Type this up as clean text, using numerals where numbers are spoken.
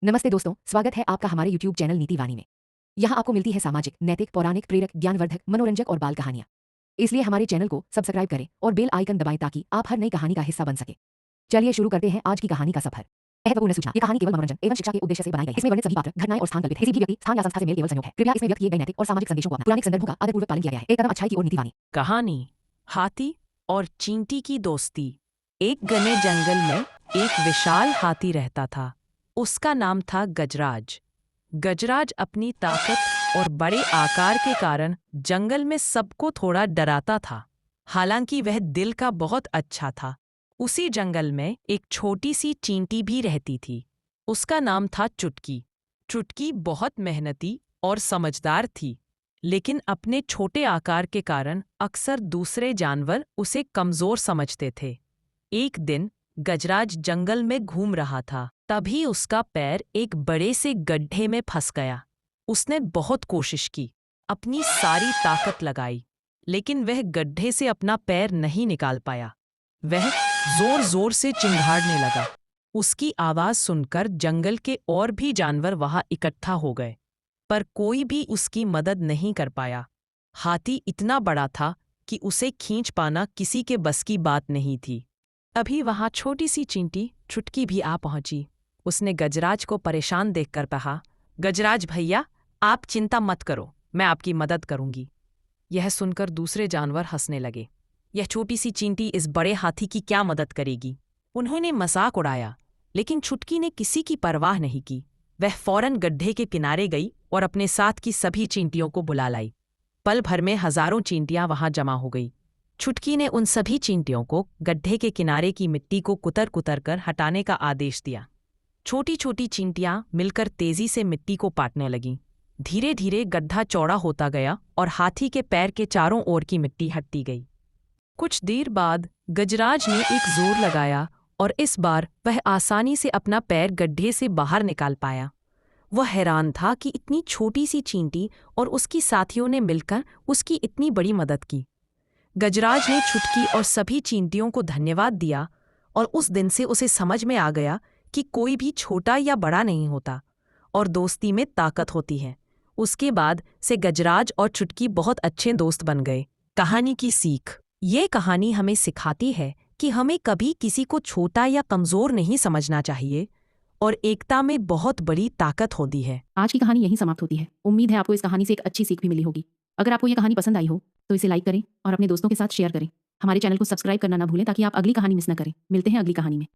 नमस्ते दोस्तों, स्वागत है आपका हमारे YouTube चैनल नीति वाणी में। यहाँ आपको मिलती है सामाजिक, नैतिक, पौराणिक, प्रेरक, ज्ञानवर्धक, मनोरंजक और बाल कहानियाँ। इसलिए हमारे चैनल को सब्सक्राइब करें और बेल आइकन दबाएं ताकि आप हर नई कहानी का हिस्सा बन सके। चलिए शुरू करते हैं आज की कहानी का सफर। महत्वपूर्ण सूचना: ये कहानी केवल मनोरंजन एवं शिक्षा के उद्देश्य से बनाई गई है। इसमें वर्णित सभी पात्र, घटनाएं और स्थान कल्पित हैं। किसी भी व्यक्ति, स्थान या संस्था से मेल केवल संयोग है। कृपया इसमें व्यक्त किए गए नैतिक और सामाजिक संदेशों को अपना पौराणिक संदर्भों का आदरपूर्वक पालन किया गया है। एक कदम अच्छाई की ओर नीति वाणी। कहानी हाथी और चींटी की दोस्ती। एक घने जंगल में एक विशाल हाथी रहता था। उसका नाम था गजराज। गजराज अपनी ताकत और बड़े आकार के कारण जंगल में सबको थोड़ा डराता था। हालांकि वह दिल का बहुत अच्छा था। उसी जंगल में एक छोटी सी चींटी भी रहती थी। उसका नाम था चुटकी। चुटकी बहुत मेहनती और समझदार थी, लेकिन अपने छोटे आकार के कारण अक्सर दूसरे जानवर उसे कमजोर समझते थे। एक दिन गजराज जंगल में घूम रहा था, तभी उसका पैर एक बड़े से गड्ढे में फंस गया। उसने बहुत कोशिश की, अपनी सारी ताकत लगाई, लेकिन वह गड्ढे से अपना पैर नहीं निकाल पाया। वह जोर जोर से चिंघाड़ने लगा। उसकी आवाज सुनकर जंगल के और भी जानवर वहां इकट्ठा हो गए, पर कोई भी उसकी मदद नहीं कर पाया। हाथी इतना बड़ा था कि उसे खींच पाना किसी के बस की बात नहीं थी। अभी वहां छोटी सी चींटी चुटकी भी आ पहुंची। उसने गजराज को परेशान देखकर कहा, गजराज भैया, आप चिंता मत करो, मैं आपकी मदद करूंगी। यह सुनकर दूसरे जानवर हंसने लगे। यह छोटी सी चींटी इस बड़े हाथी की क्या मदद करेगी? उन्होंने मजाक उड़ाया, लेकिन चुटकी ने किसी की परवाह नहीं की। वह फौरन गड्ढे के किनारे गई और अपने साथ की सभी चींटियों को बुला लाई। पल भर में हजारों चींटियां वहां जमा हो गई। चुटकी ने उन सभी चींटियों को गड्ढे के किनारे की मिट्टी को कुतर कुतर कर हटाने का आदेश दिया। छोटी छोटी चींटियां मिलकर तेजी से मिट्टी को पाटने लगीं। धीरे धीरे गड्ढा चौड़ा होता गया और हाथी के पैर के चारों ओर की मिट्टी हटती गई। कुछ देर बाद गजराज ने एक जोर लगाया और इस बार वह आसानी से अपना पैर गड्ढे से बाहर निकाल पाया। वह हैरान था कि इतनी छोटी सी चींटी और उसकी साथियों ने मिलकर उसकी इतनी बड़ी मदद की। गजराज ने चुटकी और सभी चींटियों को धन्यवाद दिया और उस दिन से उसे समझ में आ गया कि कोई भी छोटा या बड़ा नहीं होता और दोस्ती में ताकत होती है। उसके बाद से गजराज और चुटकी बहुत अच्छे दोस्त बन गए। कहानी की सीख: ये कहानी हमें सिखाती है कि हमें कभी किसी को छोटा या कमजोर नहीं समझना चाहिए और एकता में बहुत बड़ी ताकत होती है। आज की कहानी यहीं समाप्त होती है। उम्मीद है आपको इस कहानी से एक अच्छी सीख भी मिली होगी। अगर आपको ये कहानी पसंद आई हो तो इसे लाइक करें और अपने दोस्तों के साथ शेयर करें। हमारे चैनल को सब्सक्राइब करना ना भूलें ताकि आप अगली कहानी मिस न करें। मिलते हैं अगली कहानी में।